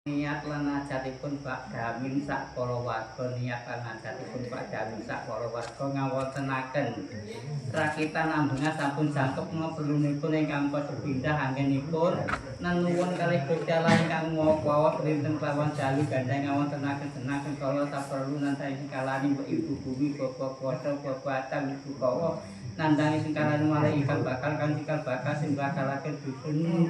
niat lan ajatipun Pak Damin sak para warga niat lan ajatipun Pak Damin sak para warga ngawontenaken rakitan ambungan sampun jangkep ngobrolipun ingkang sepindah anggenipun nenuwun kalih Gusti Allah ingkang maha rinten kelawan dalu gandeng ngawontenaken jenengan kala saperlu nantang kalani ibu bumi bapak kuasa bapak atan ibu kawa nandhangi sing kalane malih ingkang bakal kang cikal bakal sing bakalaken dusun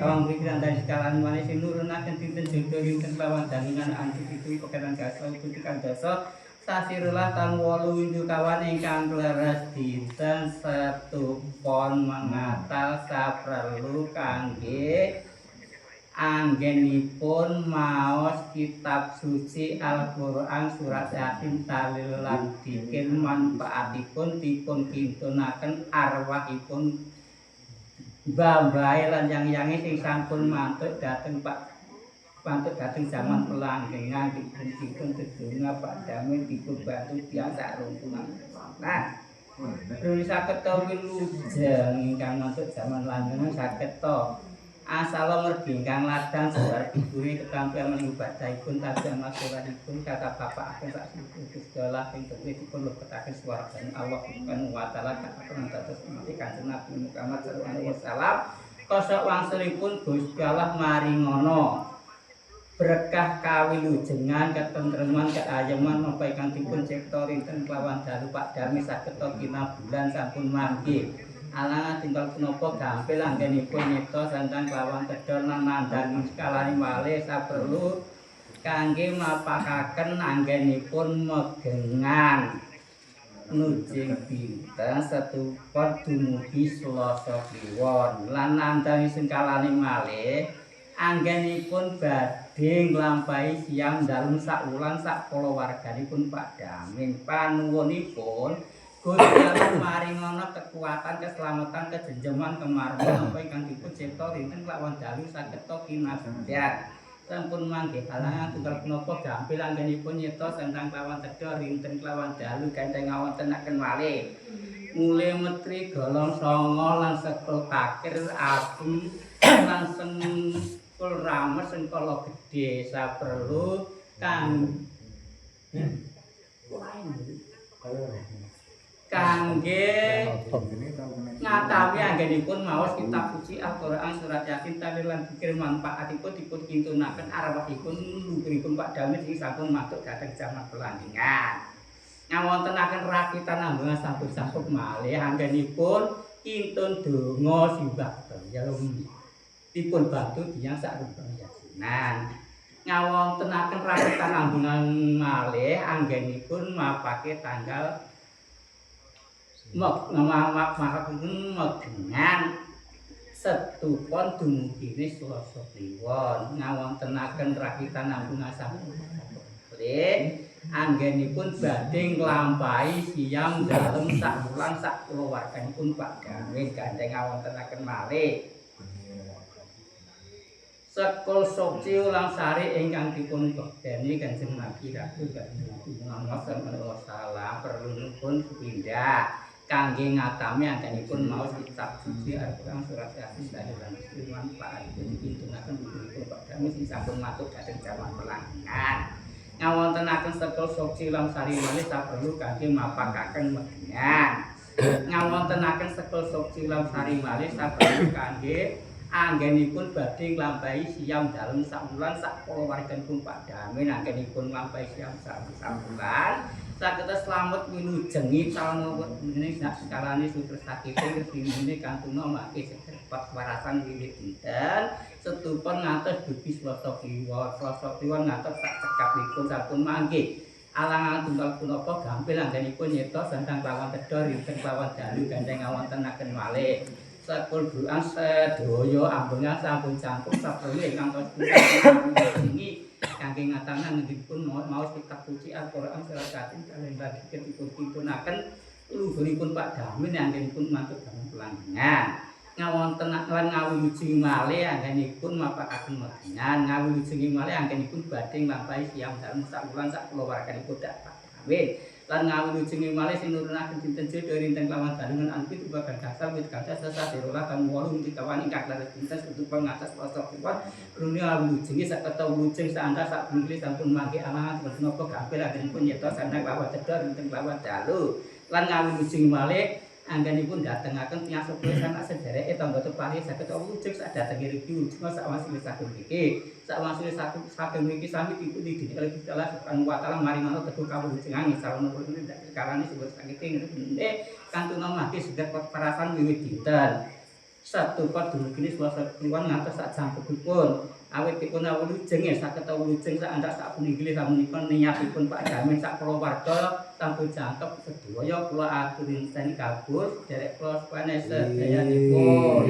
kawang mriki nandhangi kalane malih sing nurunaken dinten jodoh dinten lawan daningan anti itu pekenan gasa ututi kang dasa sasirulah tang 8 windu kawan ingkang leres dinten Setu Pon mengatal saprelu kangge anggenipun maos kitab suci Al-Qur'an surat Yasin dalil lan dikir manfaatipun dipun kintunaken arwahipun mbah-mbahe lan yang-yange sing sampun mantuk dhateng zaman pelanggengan dipun dedonga Pak Damin dipun bantu biasa rumpunan. Nah, Ruli saged to wilujeng ingkang mantuk zaman langgengan saged to asala mergi ingkang ladang sebar biburi ketampilan mening badhaipun tajam masyarakat kata bapak akan sak sujud segala ing dipun lebetaken swargane Allah Subhanahu wa taala katakan dados mati kanjeng Nabi Muhammad sallallahu alaihi wasallam kosok wangsulipun Gusti Allah maringono berkah kawilujengan ketentreman keayeman napa ingkang dipun cipta rinten kelawan dalu Pak Dami saged bulan sampun manggih alangan tinggal punapa gampil anggenipun nyipta santan kelawan kedol lan nandhang skalane malih saperlu kangge mapakaken anggenipun megengan nujing dinten Setupon dumugi Selasa Kliwon lan nandhang skalane malih anggenipun badhe nglampahi siang dalem sak wulan sak kulawarganipun Pak Damin panuwunipun Gusti Allah maringono kekuatan, keselamatan, kejenjeman, kemarmon apa ingkang dipun cipta rinten kelawan dalu saged kinabdyan. Sampun manggih halangan tunggal punapa gampil anggenipun nyipta sentang kelawan tedha rinten kelawan dalu gandeng ngawontenaken malih. Mule metri golong songo lan sekul kakir api lan sengkul rames sengkala gedhe saperlu kang kangge ngatami anggenipun maos kitab suci Al-Qur'an surat Yasin dalil lan dikir manfaatipun dipun kintunaken arwahipun luhuripun Pak Damin sing sampun matuk dhateng jaman pelanggengan ngawontenaken rakitan ambungan sampun sampun malih anggenipun kintun donga simbah dalem dipun bantu tiyang sak rumpun yasinan ngawontenaken rakitan ambungan malih anggenipun mapake tanggal megengan Setupon dumugi Selasa Kliwon ngawontenaken rakitan ambungan sampun anggenipun badhe nglampahi siam dalem sak wulan sak kulawarganipun Pak Damin gandeng ngawontenaken malih sekul suci ulang sari ingkang dipun bekteni Kanjeng Nabi Rasul Muhammad sallallahu alaihi wasallam perlunipun pindah kangge ngatami anggenipun maos kitab suci Al-Qur'an surat Yasin dalil lan manfaatipun dikintunaken dipun Pak Damin sing sampun matur dhateng jaman pelanggengan ngawontenaken sekul suci ulang sari malih saperlu kangge mapakaken megengan ngawontenaken sekul suci ulang sari malih saperlu kangge anggenipun badhe nglampahi siam dalem sak wulan sak kulawarganipun Pak Damin anggenipun nglampahi siam sak wulan saged slamet wilujengi calon meneh sakarane sutres sakipun dimene kantuna mangke sepat warasan wiwit dinten Setupon ngantos dugi Selasa Kliwon ngantos sak cekapipun sampun manggih alangan tunggal punapa gampil anggenipun nyipta sentang kelawan tedha rinten kelawan dalu gandeng ngawontenaken malih sekul bulan sedaya ambungan sampun campur saperlu ingkang ini kangge ngatanan ngendikipun maos kitab suci Al-Qur'an surat Yasin dalil lan dikir dipun kintunaken luhuripun Pak Damin anggenipun mantuk dalam pelanggengan ngawontenaken lan ngawujugi malih anggenipun mapakaken megengan ngawujugi malih anggenipun badhe nglampahi siam dalem sak wulan sak kulawarganipun Pak Damin lan ngawujudengi malih sing nurunaken dinten Jeda rinten lawan dalungan anpi tubagan dasar wit kaca sesaderola kan 8 dikawan ingkang laras dinten untuk pengatas poso kiwan rune ngawujudengi saketa wujeng saangka sak bungkli sampun mangke alangan menapa gampil anggenipun nyeta sandang lawan cedhak rinten lawan dalu lan ngawujudengi malih anggenipun datengaken tiyang sedaya sanak sedereke tangga tepari saged wujud sadatenge rigi ujung sakwasile saking mriki sakwasile saking mriki sami dipun didini oleh Gusti Allah Subhanahu wa taala maring ana teguh kawujudengan sarana pun karane sebut saking ngene kantuna mati sudah perasan wiwit dinten satu pot dumugine swasa kliwan ngantos sak jangkepipun awit dipun awujeng saged awujeng sak andak sak punggih sapunika niyatipun Pak Damen sak kulawarga sampun jangkep sedaya kula aturi seni kabur derek kula sanes sedayanipun